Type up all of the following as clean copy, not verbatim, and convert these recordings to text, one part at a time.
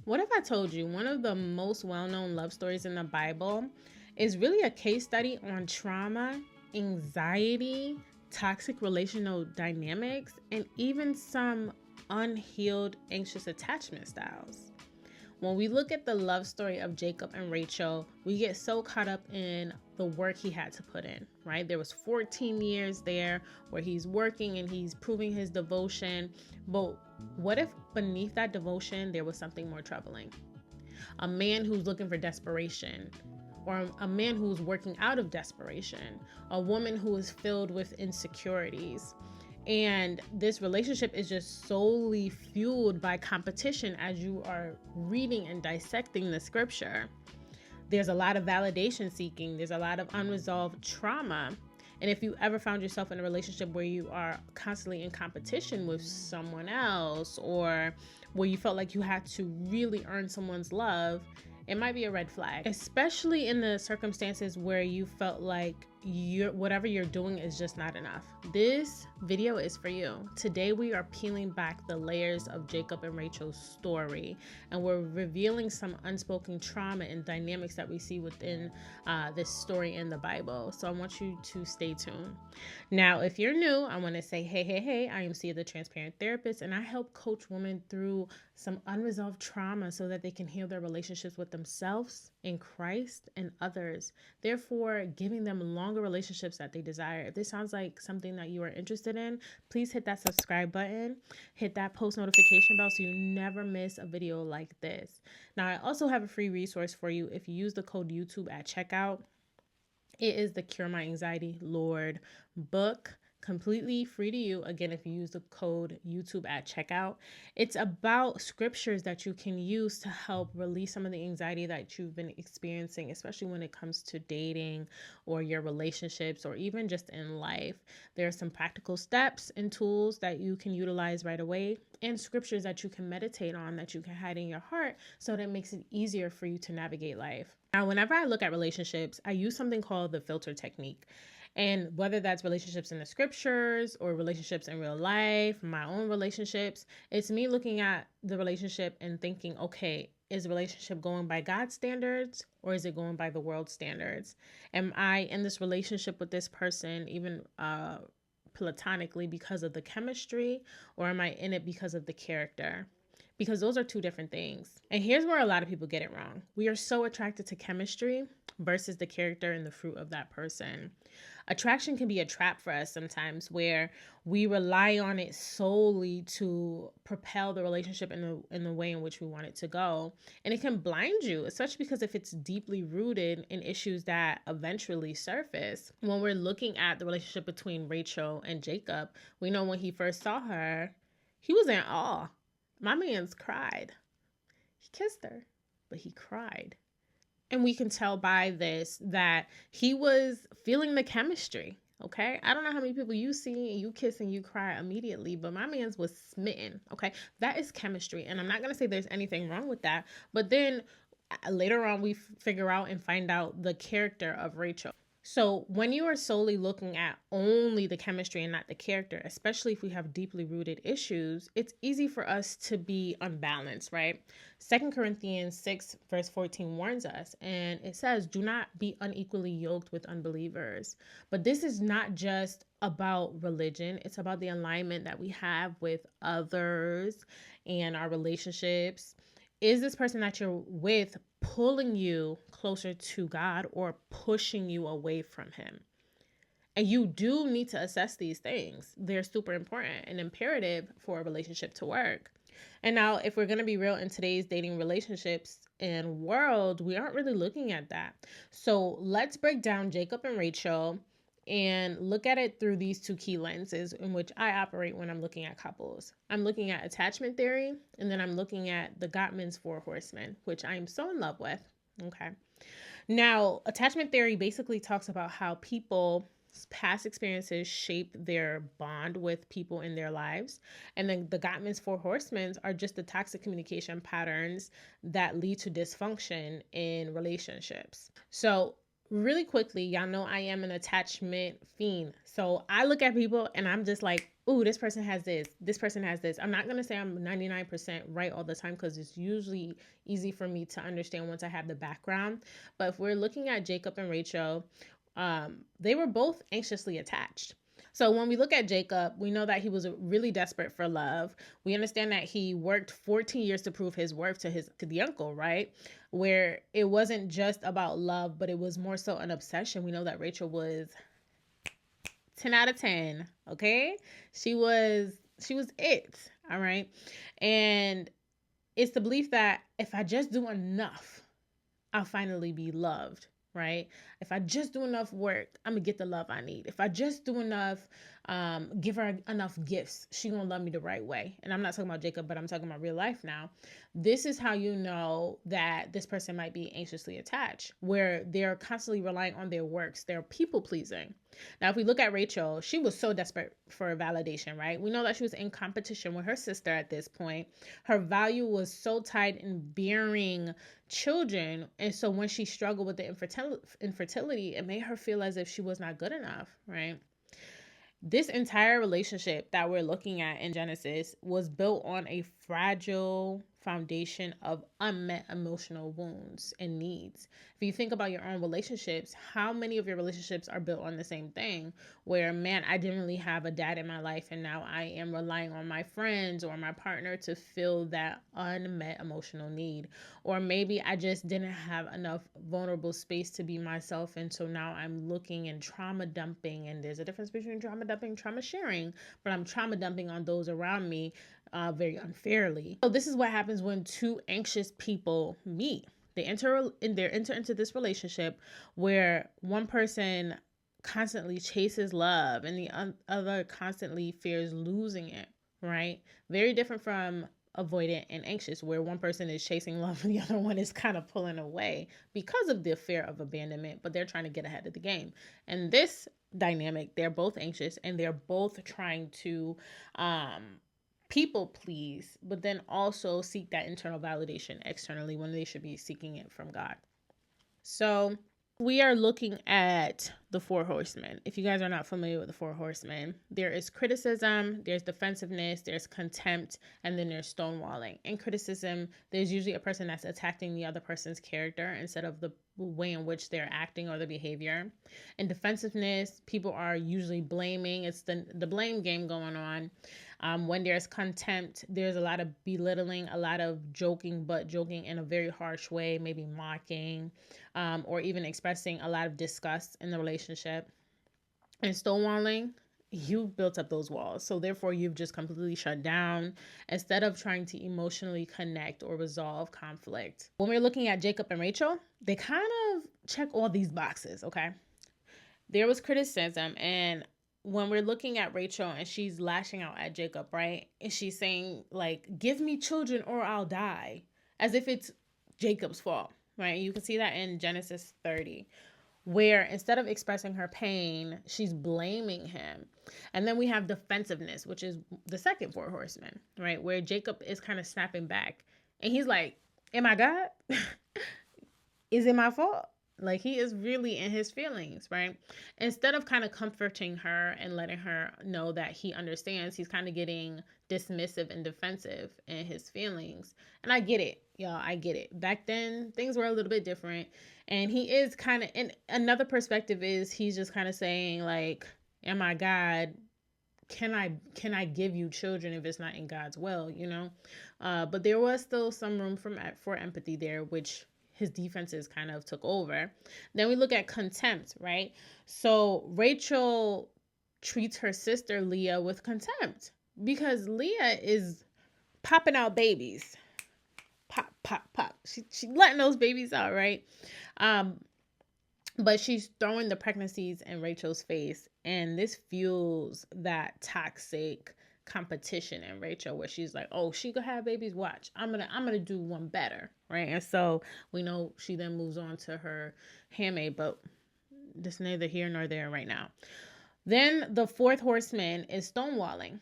What if I told you one of the most well-known love stories in the Bible is really a case study on trauma, anxiety, toxic relational dynamics, and even some unhealed anxious attachment styles? When we look at the love story of Jacob and Rachel, we get so caught up in the work he had to put in, right? There was 14 years there where he's working and he's proving his devotion. But what if beneath that devotion, there was something more troubling? A man who's looking for desperation, or a man who's working out of desperation, a woman who is filled with insecurities. And this relationship is just solely fueled by competition as you are reading and dissecting the scripture. There's a lot of validation seeking. There's a lot of unresolved trauma. And if you ever found yourself in a relationship where you are constantly in competition with someone else, or where you felt like you had to really earn someone's love, it might be a red flag, especially in the circumstances where you felt like whatever you're doing is just not enough. This video is for you. Today we are peeling back the layers of Jacob and Rachel's story, and we're revealing some unspoken trauma and dynamics that we see within this story in the Bible. So I want you to stay tuned. Now, if you're new, I want to say, hey, I am Sia, the Transparent Therapist, and I help coach women through some unresolved trauma so that they can heal their relationships with themselves, in Christ, and others, therefore giving them longer relationships that they desire. If this sounds like something that you are interested in, please hit that subscribe button, hit that post notification bell so you never miss a video like this. Now, I also have a free resource for you if you use the code YouTube at checkout. It is the Cure My Anxiety Lord book. Completely free to you. Again, if you use the code YouTube at checkout, it's about scriptures that you can use to help release some of the anxiety that you've been experiencing, especially when it comes to dating or your relationships or even just in life. There are some practical steps and tools that you can utilize right away, and scriptures that you can meditate on, that you can hide in your heart, so that it makes it easier for you to navigate life. Now, whenever I look at relationships, I use something called the filter technique. And whether that's relationships in the scriptures or relationships in real life, my own relationships, it's me looking at the relationship and thinking, okay, is the relationship going by God's standards or is it going by the world's standards? Am I in this relationship with this person even platonically because of the chemistry, or am I in it because of the character? Because those are two different things. And here's where a lot of people get it wrong. We are so attracted to chemistry versus the character and the fruit of that person. Attraction can be a trap for us sometimes, where we rely on it solely to propel the relationship in the way in which we want it to go. And it can blind you, especially because if it's deeply rooted in issues that eventually surface. When we're looking at the relationship between Rachel and Jacob, we know when he first saw her, he was in awe. My man's cried. He kissed her, but he cried. And we can tell by this that he was feeling the chemistry, okay? I don't know how many people you see and you kiss and you cry immediately, but my man's was smitten, okay? That is chemistry. And I'm not going to say there's anything wrong with that. But then later on, we figure out and find out the character of Rachel. So when you are solely looking at only the chemistry and not the character, especially if we have deeply rooted issues, it's easy for us to be unbalanced, right? 2 Corinthians 6 verse 14 warns us, and it says, do not be unequally yoked with unbelievers. But this is not just about religion. It's about the alignment that we have with others and our relationships. Is this person that you're with pulling you closer to God or pushing you away from him? And you do need to assess these things. They're super important and imperative for a relationship to work. And now, if we're going to be real, in today's dating relationships and world, we aren't really looking at that. So let's break down Jacob and Rachel and look at it through these two key lenses in which I operate when I'm looking at couples. I'm looking at attachment theory, and then I'm looking at the Gottman's Four Horsemen, which I am so in love with. Okay. Now, attachment theory basically talks about how people's past experiences shape their bond with people in their lives. And then the Gottman's Four Horsemen are just the toxic communication patterns that lead to dysfunction in relationships. So really quickly, y'all know I am an attachment fiend. So I look at people and I'm just like, ooh, this person has this person has this. I'm not going to say I'm 99% right all the time, because it's usually easy for me to understand once I have the background. But if we're looking at Jacob and Rachel, they were both anxiously attached. So when we look at Jacob, we know that he was really desperate for love. We understand that he worked 14 years to prove his worth to the uncle, right? Where it wasn't just about love, but it was more so an obsession. We know that Rachel was 10 out of 10, okay? She was it, all right? And it's the belief that if I just do enough, I'll finally be loved, right? If I just do enough work, I'm gonna get the love I need. If I just do enough, give her enough gifts, she gonna love me the right way. And I'm not talking about Jacob, but I'm talking about real life now. This is how you know that this person might be anxiously attached, where they're constantly relying on their works. They're people pleasing. Now, if we look at Rachel, she was so desperate for validation, right? We know that she was in competition with her sister at this point. Her value was so tied in bearing children. And so when she struggled with the infertility, it made her feel as if she was not good enough, right? This entire relationship that we're looking at in Genesis was built on a fragile foundation of unmet emotional wounds and needs. If you think about your own relationships, how many of your relationships are built on the same thing? Where, man, I didn't really have a dad in my life, and now I am relying on my friends or my partner to fill that unmet emotional need. Or maybe I just didn't have enough vulnerable space to be myself, and so now I'm looking and trauma dumping. And there's a difference between trauma dumping and trauma sharing, but I'm trauma dumping on those around me very unfairly. So this is what happens when two anxious people meet. They enter into this relationship where one person constantly chases love and the other constantly fears losing it, right? Very different from avoidant and anxious, where one person is chasing love and the other one is kind of pulling away because of the fear of abandonment, but they're trying to get ahead of the game. And this dynamic, they're both anxious and they're both trying to people please, but then also seek that internal validation externally when they should be seeking it from God. So we are looking at the four horsemen. If you guys are not familiar with the four horsemen, there is criticism, there's defensiveness, there's contempt, and then there's stonewalling. In criticism, there's usually a person that's attacking the other person's character instead of the way in which they're acting or the behavior. In defensiveness, people are usually blaming. It's the blame game going on. When there's contempt, there's a lot of belittling, a lot of joking, but joking in a very harsh way, maybe mocking, or even expressing a lot of disgust in the relationship. And stonewalling, you've built up those walls. So therefore, you've just completely shut down instead of trying to emotionally connect or resolve conflict. When we're looking at Jacob and Rachel, they kind of check all these boxes, okay? There was criticism, and when we're looking at Rachel and she's lashing out at Jacob, right? And she's saying, like, give me children or I'll die, as if it's Jacob's fault, right? You can see that in Genesis 30, where instead of expressing her pain, she's blaming him. And then we have defensiveness, which is the second four horsemen, right? Where Jacob is kind of snapping back and he's like, am I God? Is it my fault? Like, he is really in his feelings, right? Instead of kind of comforting her and letting her know that he understands, he's kind of getting dismissive and defensive in his feelings. And I get it, y'all. I get it. Back then, things were a little bit different. And he is kind of, and another perspective is he's just kind of saying, like, am I God? Can I give you children if it's not in God's will, you know? But there was still some room for empathy there, which his defenses kind of took over. Then we look at contempt, right? So Rachel treats her sister Leah with contempt because Leah is popping out babies. Pop, pop, pop. She letting those babies out, right? But she's throwing the pregnancies in Rachel's face, and this fuels that toxic competition in Rachel, where she's like, oh, she could have babies, watch, I'm gonna do one better, right? And so we know she then moves on to her handmaid, but this neither here nor there right now. Then the fourth horseman is stonewalling.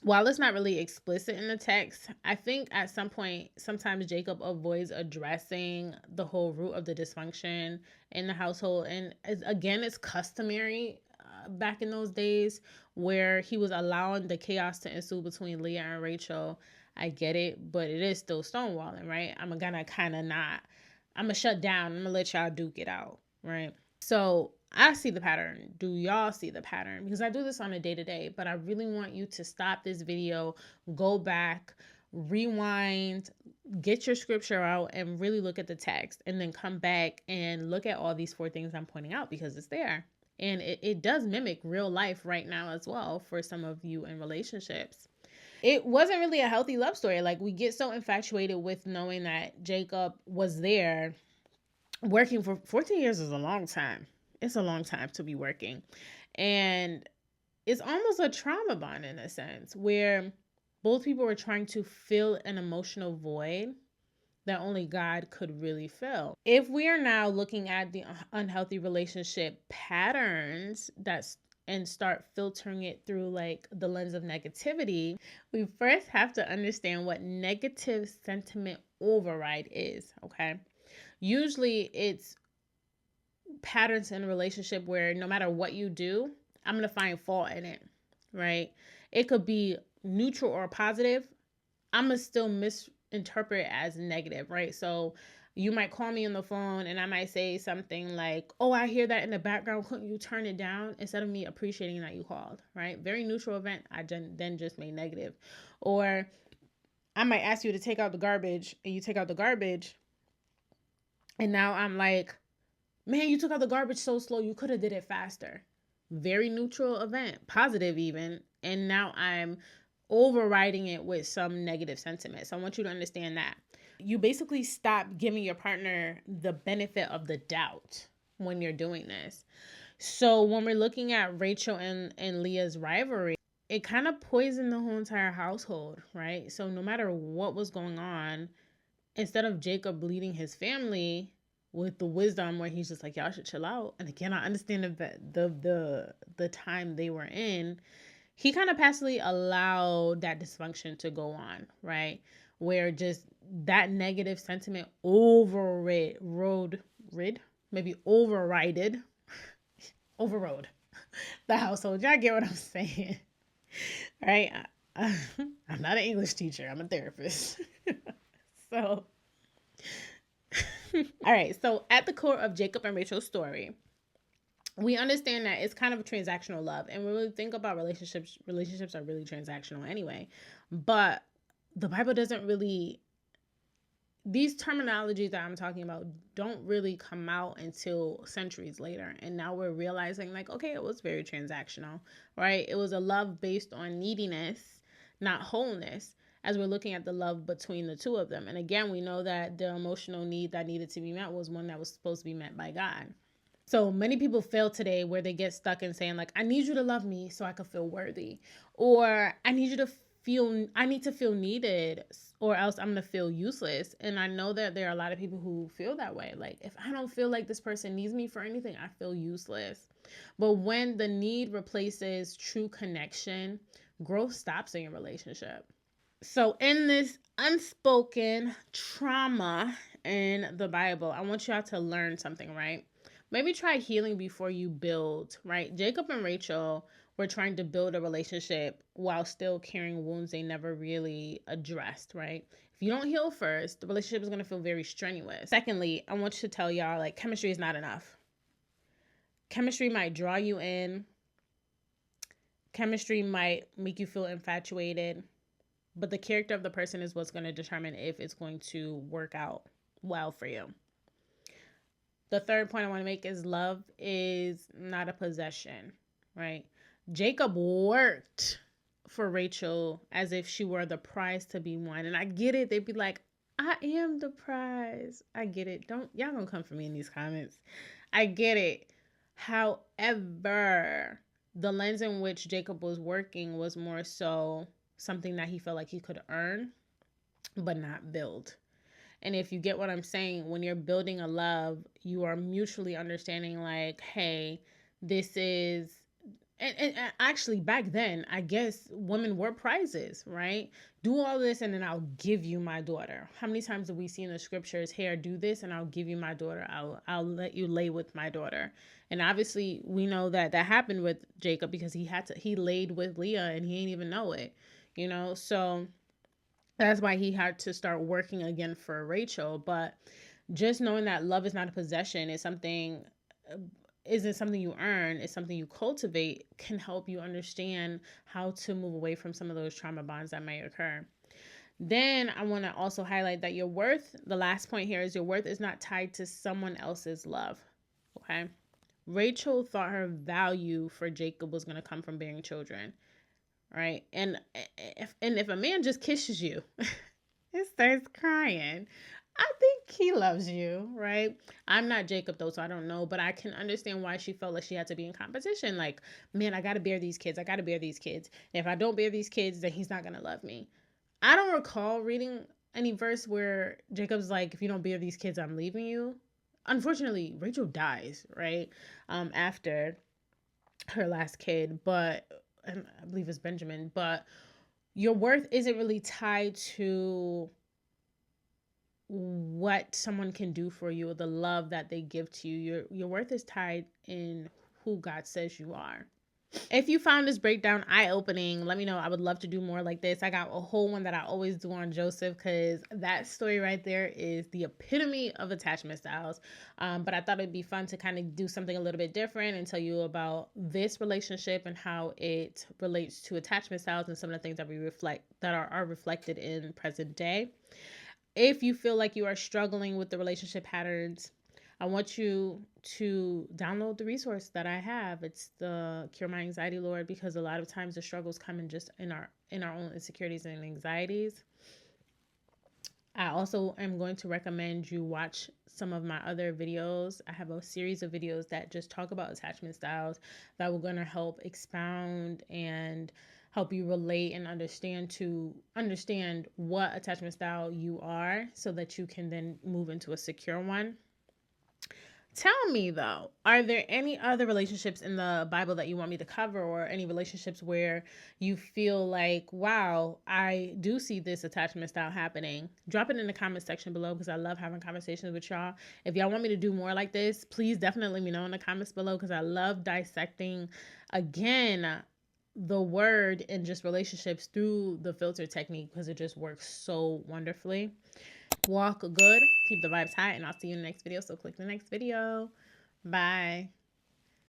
While it's not really explicit in the text, I think at some point, sometimes Jacob avoids addressing the whole root of the dysfunction in the household. And again, it's customary back in those days where he was allowing the chaos to ensue between Leah and Rachel. I get it, but it is still stonewalling, right? I'm gonna kind of not. I'm gonna shut down. I'm gonna let y'all duke it out, right? So I see the pattern. Do y'all see the pattern? Because I do this on a day-to-day, but I really want you to stop this video, go back, rewind, get your scripture out, and really look at the text, and then come back and look at all these 4 things I'm pointing out, because it's there. And it does mimic real life right now as well for some of you in relationships. It wasn't really a healthy love story. Like, we get so infatuated with knowing that Jacob was there working for 14 years is a long time. It's a long time to be working. And it's almost a trauma bond in a sense, where both people were trying to fill an emotional void that only God could really fill. If we are now looking at the unhealthy relationship patterns and start filtering it through like the lens of negativity, we first have to understand what negative sentiment override is, okay? Usually it's patterns in a relationship where no matter what you do, I'm going to find fault in it, right? It could be neutral or positive. I'm going to still misinterpret it as negative, right? So you might call me on the phone and I might say something like, oh, I hear that in the background. Couldn't you turn it down? Instead of me appreciating that you called, right? Very neutral event. I then just made negative. Or I might ask you to take out the garbage and you take out the garbage. And now I'm like, man, you took out the garbage so slow. You could have did it faster. Very neutral event, positive even. And now I'm overriding it with some negative sentiment. So I want you to understand that. You basically stop giving your partner the benefit of the doubt when you're doing this. So when we're looking at Rachel and Leah's rivalry, it kind of poisoned the whole entire household, right? So no matter what was going on, instead of Jacob leading his family with the wisdom where he's just like, y'all should chill out. And again, I understand the time they were in. He kind of passively allowed that dysfunction to go on, right? Where just that negative sentiment overrode the household. Y'all get what I'm saying, right? I'm not an English teacher. I'm a therapist. So, all right. So at the core of Jacob and Rachel's story, we understand that it's kind of a transactional love. And when we think about relationships are really transactional anyway. But the Bible doesn't really, these terminologies that I'm talking about don't really come out until centuries later. And now we're realizing like, okay, it was very transactional, right? It was a love based on neediness, not wholeness, as we're looking at the love between the two of them. And again, we know that the emotional need that needed to be met was one that was supposed to be met by God. So many people fail today where they get stuck in saying like, I need you to love me so I can feel worthy. Or I need to feel needed or else I'm going to feel useless. And I know that there are a lot of people who feel that way. Like, if I don't feel like this person needs me for anything, I feel useless. But when the need replaces true connection, growth stops in your relationship. So in this unspoken trauma in the Bible, I want y'all to learn something, right? Maybe try healing before you build, right? Jacob and Rachel were trying to build a relationship while still carrying wounds they never really addressed, right? If you don't heal first, the relationship is going to feel very strenuous. Secondly, I want you to tell y'all, like, chemistry is not enough. Chemistry might draw you in. Chemistry might make you feel infatuated. But the character of the person is what's going to determine if it's going to work out well for you. The third point I want to make is love is not a possession, right? Jacob worked for Rachel as if she were the prize to be won. And I get it. They'd be like, I am the prize. I get it. Y'all gonna come for me in these comments. I get it. However, the lens in which Jacob was working was more so something that he felt like he could earn, but not build. And if you get what I'm saying, when you're building a love, you are mutually understanding like, hey, this is and actually back then, I guess women were prizes, right? Do all this and then I'll give you my daughter. How many times have we seen in the scriptures, here, do this and I'll give you my daughter. I'll let you lay with my daughter. And obviously we know that that happened with Jacob because he laid with Leah and he didn't even know it, you know? So that's why he had to start working again for Rachel. But just knowing that love is not a possession, is something, isn't something you earn, it's something you cultivate, can help you understand how to move away from some of those trauma bonds that may occur. Then I want to also highlight that your worth, the last point here is your worth is not tied to someone else's love. Okay. Rachel thought her value for Jacob was going to come from bearing children, right? And if a man just kisses you and starts crying, I think he loves you, right? I'm not Jacob though, so I don't know, but I can understand why she felt like she had to be in competition. Like, man, I got to bear these kids. I got to bear these kids. And if I don't bear these kids, then he's not going to love me. I don't recall reading any verse where Jacob's like, if you don't bear these kids, I'm leaving you. Unfortunately, Rachel dies, right? After her last kid, but I believe it's Benjamin. But your worth isn't really tied to what someone can do for you or the love that they give to you. Your worth is tied in who God says you are. If you found this breakdown eye-opening, let me know. I would love to do more like this. I got a whole one that I always do on Joseph because that story right there is the epitome of attachment styles. But I thought it'd be fun to kind of do something a little bit different and tell you about this relationship and how it relates to attachment styles and some of the things that we reflect that are reflected in present day. If you feel like you are struggling with the relationship patterns, I want you to download the resource that I have. It's the Cure My Anxiety, Lord, because a lot of times the struggles come in just in our own insecurities and anxieties. I also am going to recommend you watch some of my other videos. I have a series of videos that just talk about attachment styles that will going to help expound and help you relate and understand what attachment style you are so that you can then move into a secure one. Tell me though, are there any other relationships in the Bible that you want me to cover, or any relationships where you feel like, wow, I do see this attachment style happening? Drop it in the comment section below because I love having conversations with y'all. If y'all want me to do more like this, please definitely let me know in the comments below because I love dissecting, again, the word and just relationships through the filter technique because it just works so wonderfully. Walk good, keep the vibes high, and I'll see you in the next video. So click the next video. Bye.